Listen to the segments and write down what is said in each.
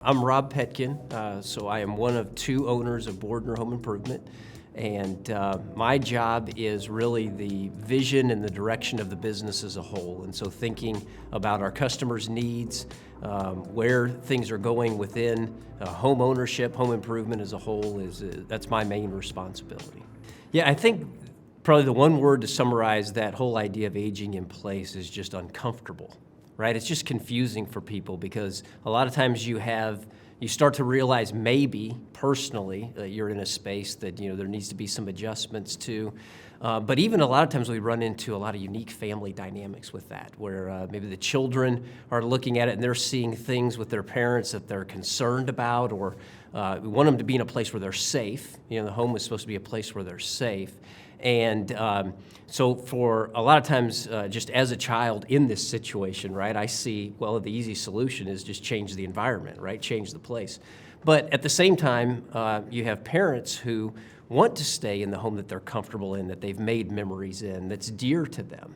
I'm Rob Petkin, so I am one of two owners of Bordner Home Improvement, and my job is really the vision and the direction of the business as a whole. And so thinking about our customers' needs, where things are going within home ownership, home improvement as a whole, that's my main responsibility. Yeah, I think probably the one word to summarize that whole idea of aging in place is just uncomfortable. Right? It's just confusing for people because a lot of times you start to realize maybe personally that you're in a space that there needs to be some adjustments to. But even a lot of times we run into a lot of unique family dynamics with that, where maybe the children are looking at it and they're seeing things with their parents that they're concerned about, or we want them to be in a place where they're safe. The home is supposed to be a place where they're safe. And so for a lot of times, just as a child in this situation, right, I see, well, the easy solution is just change the environment, right, change the place. But at the same time, you have parents who want to stay in the home that they're comfortable in, that they've made memories in, that's dear to them,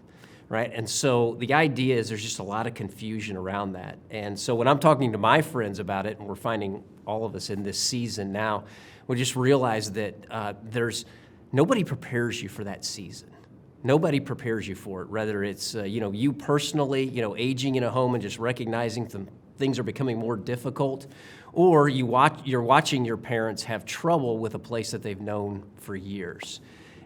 right? And so the idea is there's just a lot of confusion around that. And so when I'm talking to my friends about it, and we're finding all of us in this season now, we just realize that nobody prepares you for that season. Nobody prepares you for it, whether it's you personally, aging in a home and just recognizing things are becoming more difficult, or you're watching your parents have trouble with a place that they've known for years.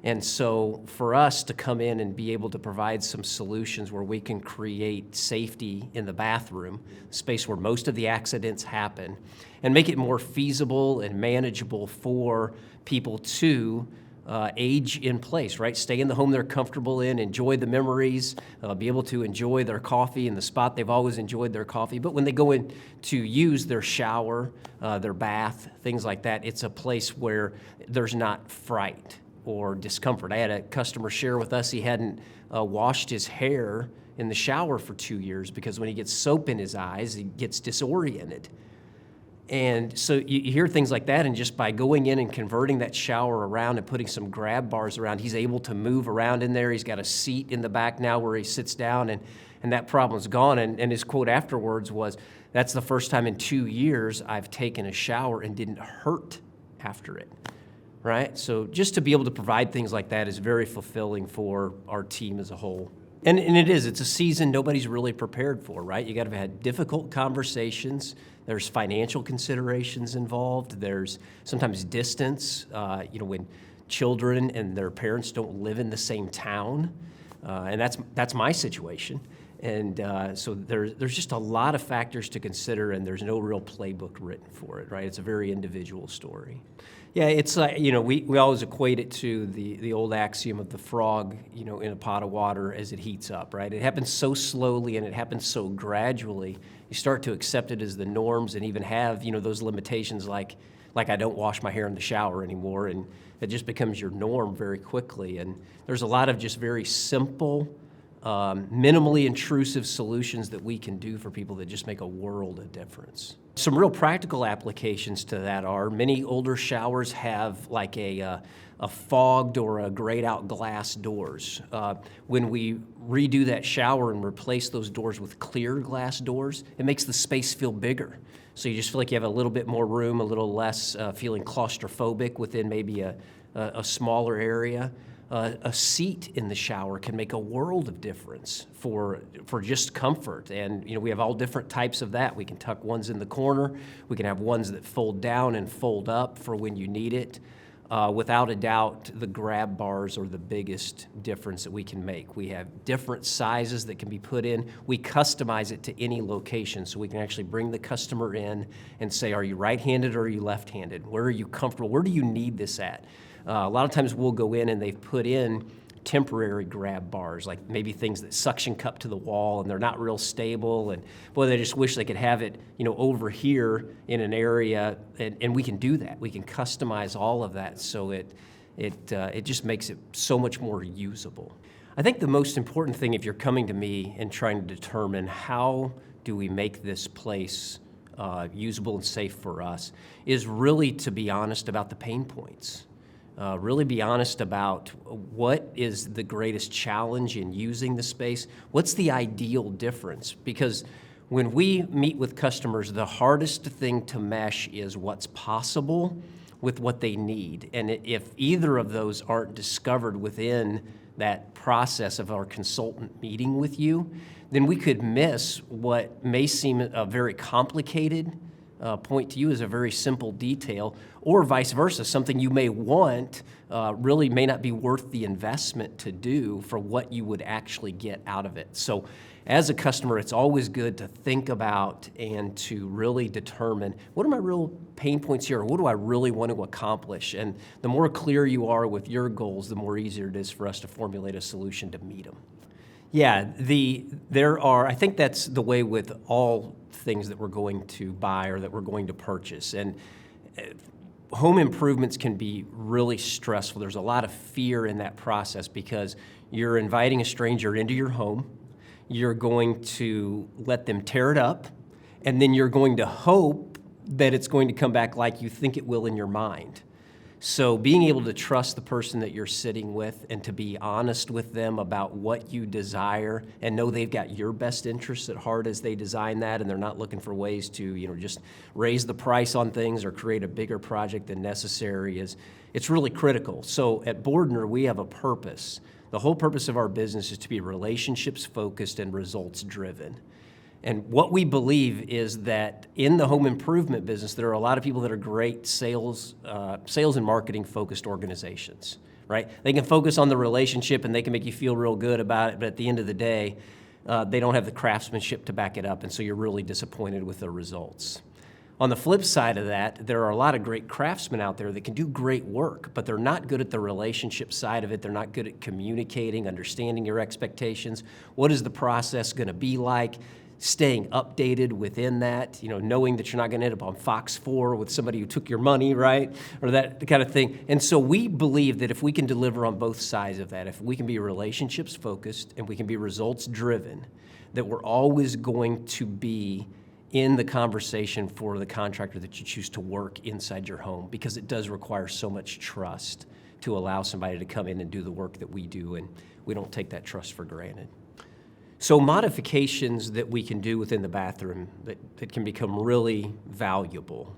And so for us to come in and be able to provide some solutions where we can create safety in the bathroom, space where most of the accidents happen, and make it more feasible and manageable for people to age in place, right? Stay in the home they're comfortable in, enjoy the memories, be able to enjoy their coffee in the spot they've always enjoyed their coffee. But when they go in to use their shower, their bath, things like that, it's a place where there's not fright or discomfort. I had a customer share with us he hadn't washed his hair in the shower for 2 years because when he gets soap in his eyes, he gets disoriented. And so you hear things like that, and just by going in and converting that shower around and putting some grab bars around, he's able to move around in there. He's got a seat in the back now where he sits down, and that problem's gone. And his quote afterwards was, "That's the first time in 2 years I've taken a shower and didn't hurt after it." Right? So just to be able to provide things like that is very fulfilling for our team as a whole. And it's a season nobody's really prepared for, right? You got to have difficult conversations. There's financial considerations involved. There's sometimes distance, when children and their parents don't live in the same town. And that's my situation. And so there's just a lot of factors to consider, and there's no real playbook written for it, right? It's a very individual story. Yeah, it's like, we always equate it to the old axiom of the frog, in a pot of water as it heats up, right? It happens so slowly and it happens so gradually. You start to accept it as the norms and even have, those limitations like I don't wash my hair in the shower anymore, and it just becomes your norm very quickly. And there's a lot of just very simple, minimally intrusive solutions that we can do for people that just make a world of difference. Some real practical applications to that are many older showers have like a fogged or a grayed out glass doors. When we redo that shower and replace those doors with clear glass doors, it makes the space feel bigger. So you just feel like you have a little bit more room, a little less feeling claustrophobic within maybe a smaller area. A seat in the shower can make a world of difference for just comfort. And we have all different types of that. We can tuck ones in the corner. We can have ones that fold down and fold up for when you need it. Without a doubt, the grab bars are the biggest difference that we can make. We have different sizes that can be put in. We customize it to any location, so we can actually bring the customer in and say, are you right-handed or are you left-handed? Where are you comfortable? Where do you need this at? A lot of times we'll go in and they've put in temporary grab bars, like maybe things that suction cup to the wall and they're not real stable, and boy, they just wish they could have it, over here in an area, and we can do that. We can customize all of that so it just makes it so much more usable. I think the most important thing, if you're coming to me and trying to determine how do we make this place usable and safe for us, is really to be honest about the pain points. Really be honest about what is the greatest challenge in using the space. What's the ideal difference? Because When we meet with customers, the hardest thing to mesh is what's possible with what they need. And if either of those aren't discovered within that process of our consultant meeting with you, then we could miss what may seem a very complicated point to you as a very simple detail, or vice versa, something you may want really may not be worth the investment to do for what you would actually get out of it. So as a customer, it's always good to think about and to really determine, what are my real pain points here? Or what do I really want to accomplish? And the more clear you are with your goals, the more easier it is for us to formulate a solution to meet them. Yeah, I think that's the way with all things that we're going to buy or that we're going to purchase. And home improvements can be really stressful. There's a lot of fear in that process because you're inviting a stranger into your home. You're going to let them tear it up, and then you're going to hope that it's going to come back like you think it will in your mind. So being able to trust the person that you're sitting with and to be honest with them about what you desire and know they've got your best interests at heart as they design that, and they're not looking for ways to, just raise the price on things or create a bigger project than necessary, it's really critical. So at Bordner, we have a purpose. The whole purpose of our business is to be relationships focused and results driven. And what we believe is that in the home improvement business, there are a lot of people that are great sales and marketing focused organizations, right? They can focus on the relationship and they can make you feel real good about it, but at the end of the day, they don't have the craftsmanship to back it up, and so you're really disappointed with the results. On the flip side of that, there are a lot of great craftsmen out there that can do great work, but they're not good at the relationship side of it. They're not good at communicating, understanding your expectations. What is the process going to be like? Staying updated within that, knowing that you're not going to end up on Fox 4 with somebody who took your money, right? Or that kind of thing. And so we believe that if we can deliver on both sides of that, if we can be relationships focused and we can be results driven, that we're always going to be in the conversation for the contractor that you choose to work inside your home, because it does require so much trust to allow somebody to come in and do the work that we do, and we don't take that trust for granted. So modifications that we can do within the bathroom that can become really valuable.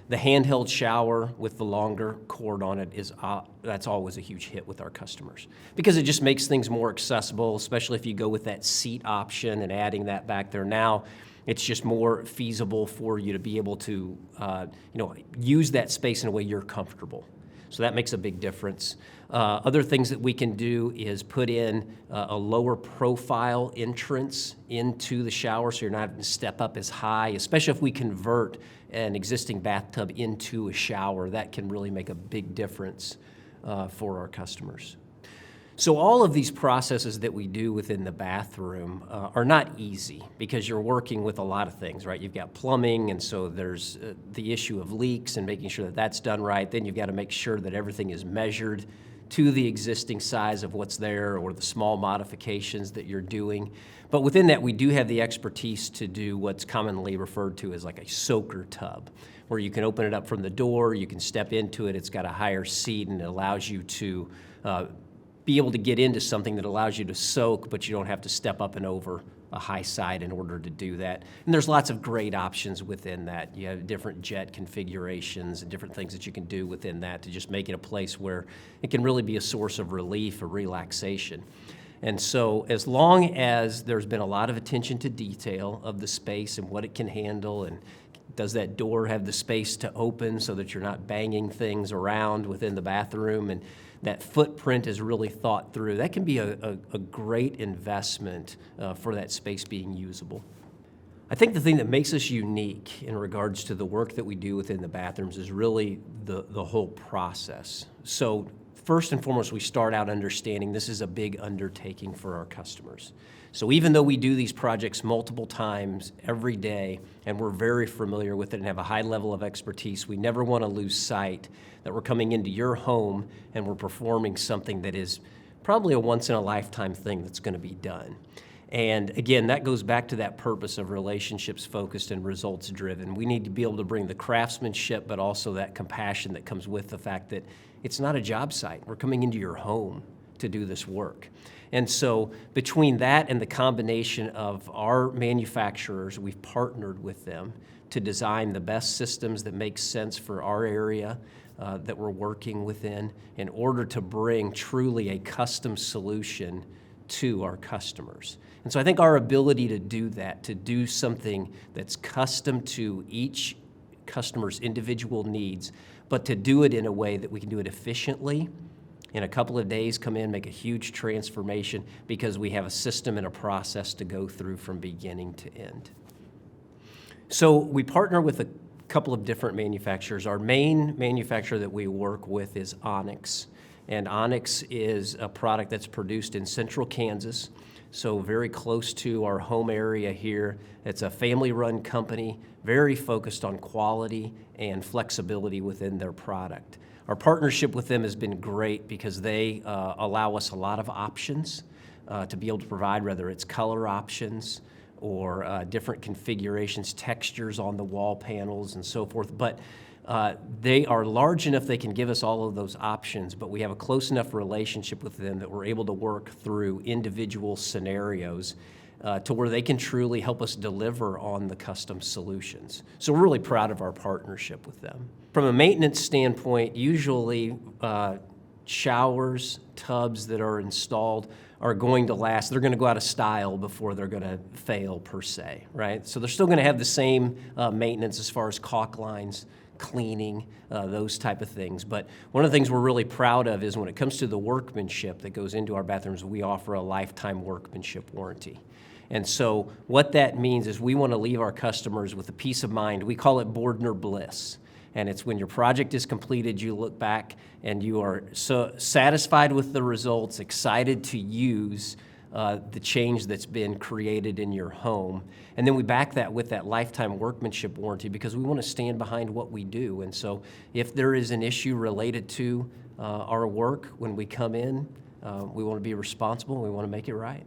The handheld shower with the longer cord on it that's always a huge hit with our customers, because it just makes things more accessible, especially if you go with that seat option and adding that back there. Now it's just more feasible for you to be able to use that space in a way you're comfortable. So that makes a big difference. Other things that we can do is put in a lower profile entrance into the shower, so you're not having to step up as high, especially if we convert an existing bathtub into a shower. That can really make a big difference for our customers. So all of these processes that we do within the bathroom are not easy, because you're working with a lot of things, right? You've got plumbing, and so there's the issue of leaks and making sure that that's done right. Then you've got to make sure that everything is measured to the existing size of what's there or the small modifications that you're doing. But within that, we do have the expertise to do what's commonly referred to as like a soaker tub, where you can open it up from the door, you can step into it, it's got a higher seat, and it allows you to be able to get into something that allows you to soak, but you don't have to step up and over a high side in order to do that. And there's lots of great options within that. You have different jet configurations and different things that you can do within that to just make it a place where it can really be a source of relief or relaxation. And so as long as there's been a lot of attention to detail of the space and what it can handle, and does that door have the space to open so that you're not banging things around within the bathroom, and that footprint is really thought through, that can be a great investment for that space being usable. I think the thing that makes us unique in regards to the work that we do within the bathrooms is really the whole process. So first and foremost, we start out understanding this is a big undertaking for our customers. So even though we do these projects multiple times every day, and we're very familiar with it and have a high level of expertise, we never want to lose sight that we're coming into your home and we're performing something that is probably a once-in-a-lifetime thing that's going to be done. And again, that goes back to that purpose of relationships focused and results driven. We need to be able to bring the craftsmanship, but also that compassion that comes with the fact that it's not a job site. We're coming into your home to do this work. And so between that and the combination of our manufacturers, we've partnered with them to design the best systems that make sense for our area that we're working within in order to bring truly a custom solution to our customers. And so I think our ability to do that, to do something that's custom to each customer's individual needs, but to do it in a way that we can do it efficiently, in a couple of days come in, make a huge transformation because we have a system and a process to go through from beginning to end. So we partner with a couple of different manufacturers. Our main manufacturer that we work with is Onyx, and Onyx is a product that's produced in central Kansas, so very close to our home area here. It's a family-run company, very focused on quality and flexibility within their product. Our partnership with them has been great because they allow us a lot of options to be able to provide, whether it's color options or different configurations, textures on the wall panels and so forth. But they are large enough they can give us all of those options, but we have a close enough relationship with them that we're able to work through individual scenarios to where they can truly help us deliver on the custom solutions. So we're really proud of our partnership with them. From a maintenance standpoint, usually showers, tubs that are installed are going to last. They're going to go out of style before they're going to fail per se, right? So they're still going to have the same maintenance as far as caulk lines, cleaning, those type of things. But one of the things we're really proud of is when it comes to the workmanship that goes into our bathrooms, we offer a lifetime workmanship warranty. And so what that means is we want to leave our customers with a peace of mind. We call it Bordner bliss. And it's when your project is completed, you look back and you are so satisfied with the results, excited to use the change that's been created in your home. And then we back that with that lifetime workmanship warranty because we want to stand behind what we do. And so if there is an issue related to our work when we come in, we want to be responsible and we want to make it right.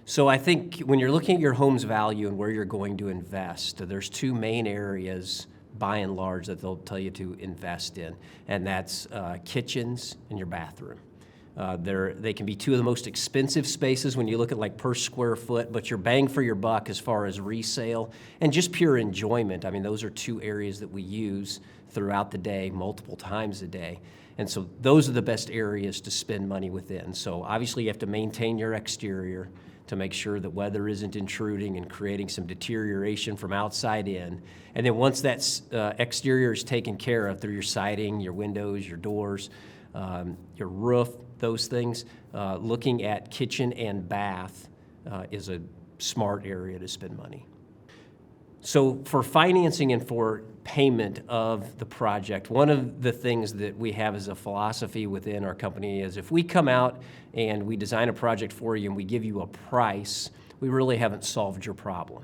So I think when you're looking at your home's value and where you're going to invest, there's two main areas by and large that they'll tell you to invest in, and that's kitchens and your bathroom. They can be two of the most expensive spaces when you look at like per square foot, but your bang for your buck as far as resale and just pure enjoyment. I mean, those are two areas that we use throughout the day, multiple times a day. And so those are the best areas to spend money within. So obviously you have to maintain your exterior to make sure that weather isn't intruding and creating some deterioration from outside in. And then once that exterior is taken care of through your siding, your windows, your doors, your roof, those things, looking at kitchen and bath is a smart area to spend money. So for financing and for payment of the project, one of the things that we have as a philosophy within our company is if we come out and we design a project for you and we give you a price, we really haven't solved your problem.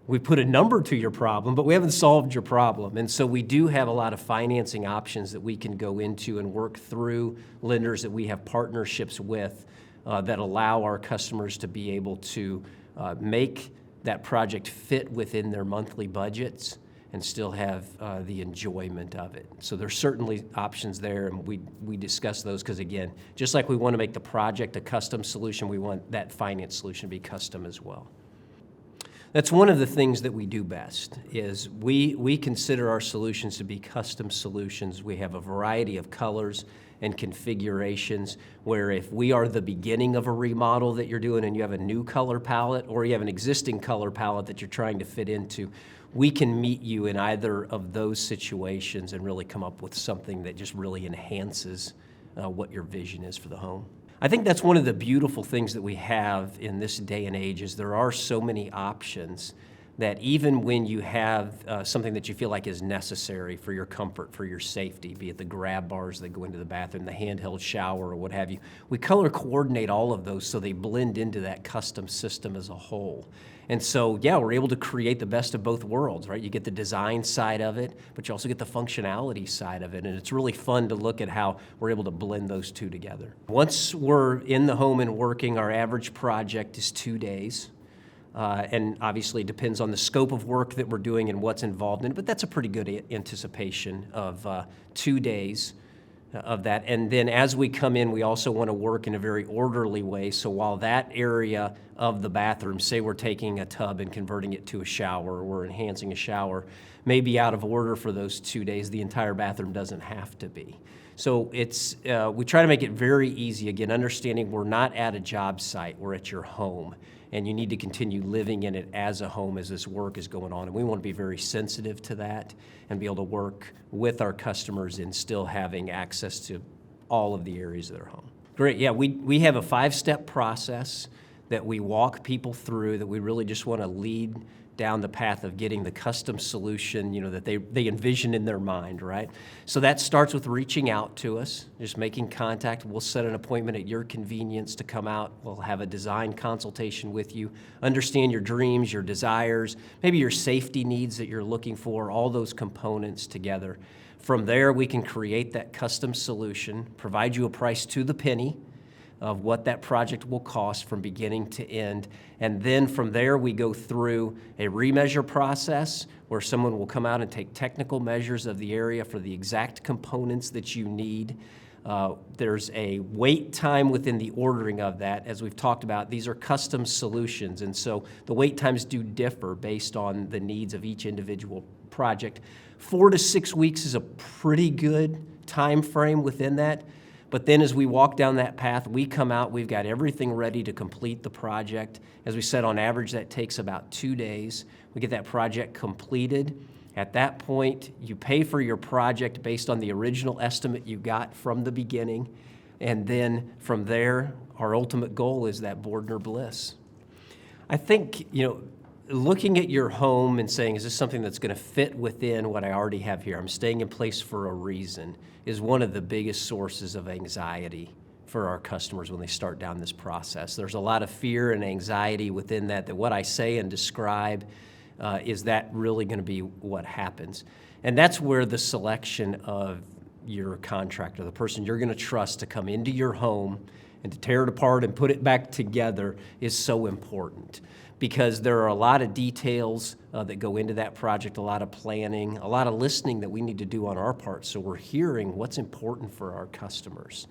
We put a number to your problem, but we haven't solved your problem. And so we do have a lot of financing options that we can go into and work through lenders that we have partnerships with that allow our customers to be able to make that project fit within their monthly budgets and still have the enjoyment of it. So there's certainly options there, and we discuss those because, again, just like we want to make the project a custom solution, we want that finance solution to be custom as well. That's one of the things that we do best is we consider our solutions to be custom solutions. We have a variety of colors and configurations where if we are the beginning of a remodel that you're doing and you have a new color palette or you have an existing color palette that you're trying to fit into, we can meet you in either of those situations and really come up with something that just really enhances what your vision is for the home. I think that's one of the beautiful things that we have in this day and age is there are so many options that even when you have something that you feel like is necessary for your comfort, for your safety, be it the grab bars that go into the bathroom, the handheld shower, or what have you, we color coordinate all of those so they blend into that custom system as a whole. And so, yeah, we're able to create the best of both worlds, right? You get the design side of it, but you also get the functionality side of it. And it's really fun to look at how we're able to blend those two together. Once we're in the home and working, our average project is 2 days. And obviously it depends on the scope of work that we're doing and what's involved in it, but that's a pretty good anticipation of 2 days of that. And then as we come in, we also want to work in a very orderly way. So while that area of the bathroom, say we're taking a tub and converting it to a shower, or we're enhancing a shower, may be out of order for those 2 days, the entire bathroom doesn't have to be. So we try to make it very easy. Again, understanding we're not at a job site, we're at your home. And you need to continue living in it as a home as this work is going on. And we want to be very sensitive to that and be able to work with our customers in still having access to all of the areas of their home. Great, yeah, we have a 5-step process that we walk people through, that we really just want to lead down the path of getting the custom solution, that they envision in their mind, right? So that starts with reaching out to us, just making contact. We'll set an appointment at your convenience to come out. We'll have a design consultation with you, understand your dreams, your desires, maybe your safety needs that you're looking for, all those components together. From there, we can create that custom solution, provide you a price to the penny of what that project will cost from beginning to end. And then from there, we go through a remeasure process where someone will come out and take technical measures of the area for the exact components that you need. There's a wait time within the ordering of that. As we've talked about, these are custom solutions, and so the wait times do differ based on the needs of each individual project. 4 to 6 weeks is a pretty good time frame within that. But then as we walk down that path, we come out, we've got everything ready to complete the project. As we said, on average, that takes about 2 days. We get that project completed. At that point, you pay for your project based on the original estimate you got from the beginning. And then from there, our ultimate goal is that Bordner bliss. I think, looking at your home and saying, is this something that's going to fit within what I already have here? I'm staying in place for a reason, is one of the biggest sources of anxiety for our customers when they start down this process. There's a lot of fear and anxiety within that what I say and describe, is that really going to be what happens? And that's where the selection of your contractor, the person you're going to trust to come into your home and to tear it apart and put it back together, is so important. Because there are a lot of details that go into that project, a lot of planning, a lot of listening that we need to do on our part, so we're hearing what's important for our customers.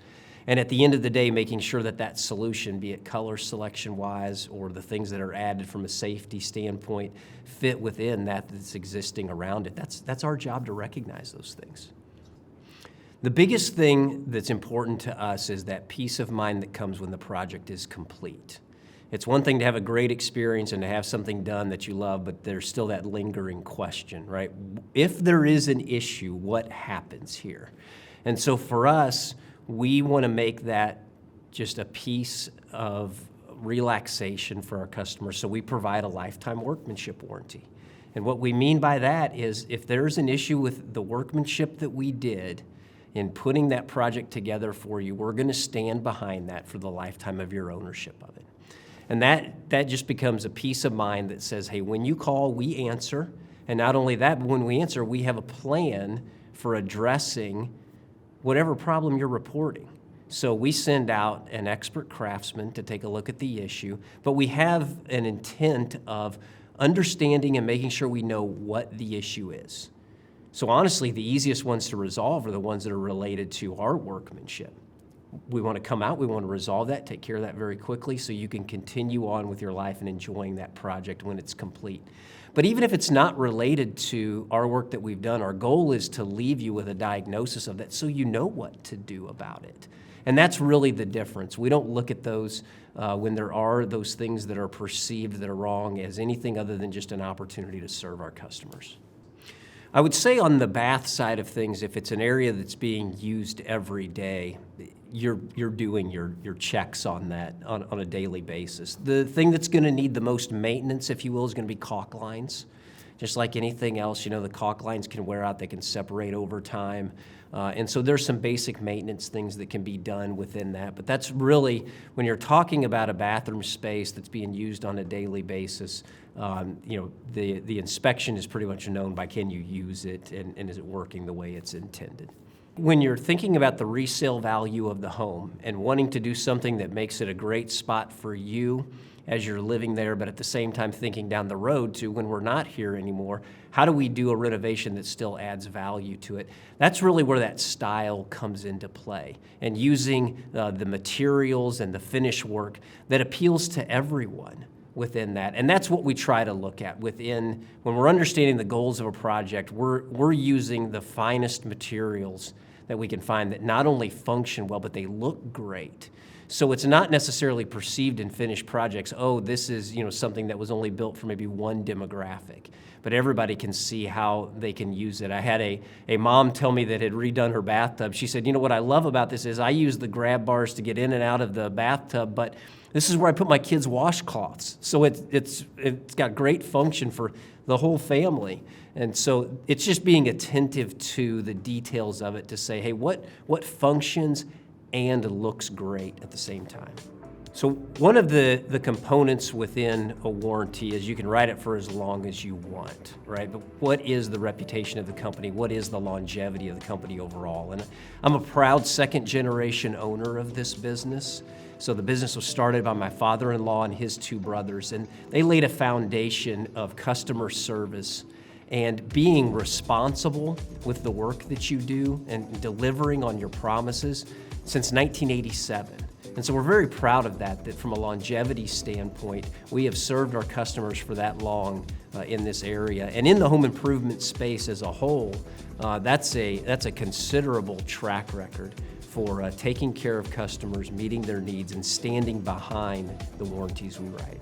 And at the end of the day, making sure that that solution, be it color selection-wise or the things that are added from a safety standpoint, fit within that's existing around it. That's our job to recognize those things. The biggest thing that's important to us is that peace of mind that comes when the project is complete. It's one thing to have a great experience and to have something done that you love, but there's still that lingering question, right? If there is an issue, what happens here? And so for us, we want to make that just a piece of relaxation for our customers, so we provide a lifetime workmanship warranty. And what we mean by that is if there's an issue with the workmanship that we did in putting that project together for you, we're going to stand behind that for the lifetime of your ownership of it. And that just becomes a peace of mind that says, hey, when you call, we answer. And not only that, but when we answer, we have a plan for addressing whatever problem you're reporting. So we send out an expert craftsman to take a look at the issue, but we have an intent of understanding and making sure we know what the issue is. So honestly, the easiest ones to resolve are the ones that are related to our workmanship. We want to come out, we want to resolve that, take care of that very quickly so you can continue on with your life and enjoying that project when it's complete. But even if it's not related to our work that we've done, our goal is to leave you with a diagnosis of that so you know what to do about it. And that's really the difference. We don't look at those when there are those things that are perceived that are wrong as anything other than just an opportunity to serve our customers. I would say on the bath side of things, if it's an area that's being used every day, you're doing your checks on that on a daily basis. The thing that's going to need the most maintenance, if you will, is going to be caulk lines. Just like anything else, the caulk lines can wear out, they can separate over time. And so there's some basic maintenance things that can be done within that. But that's really, when you're talking about a bathroom space that's being used on a daily basis, the inspection is pretty much known by can you use it and is it working the way it's intended. When you're thinking about the resale value of the home and wanting to do something that makes it a great spot for you as you're living there, but at the same time thinking down the road to when we're not here anymore, how do we do a renovation that still adds value to it? That's really where that style comes into play, and using the materials and the finish work that appeals to everyone within that. And that's what we try to look at when we're understanding the goals of a project. We're using the finest materials that we can find that not only function well, but they look great. So it's not necessarily perceived in finished projects, oh, this is something that was only built for maybe one demographic, but everybody can see how they can use it. I had a mom tell me that had redone her bathtub. She said, what I love about this is I use the grab bars to get in and out of the bathtub, but this is where I put my kids' washcloths. So it's got great function for the whole family. And so it's just being attentive to the details of it to say, hey, what functions and looks great at the same time. So one of the components within a warranty is you can write it for as long as you want, right? But what is the reputation of the company? What is the longevity of the company overall? And I'm a proud second-generation owner of this business. So the business was started by my father-in-law and his two brothers, and they laid a foundation of customer service and being responsible with the work that you do and delivering on your promises since 1987. And so we're very proud of that from a longevity standpoint, we have served our customers for that long in this area. And in the home improvement space as a whole, that's a considerable track record for taking care of customers, meeting their needs, and standing behind the warranties we write.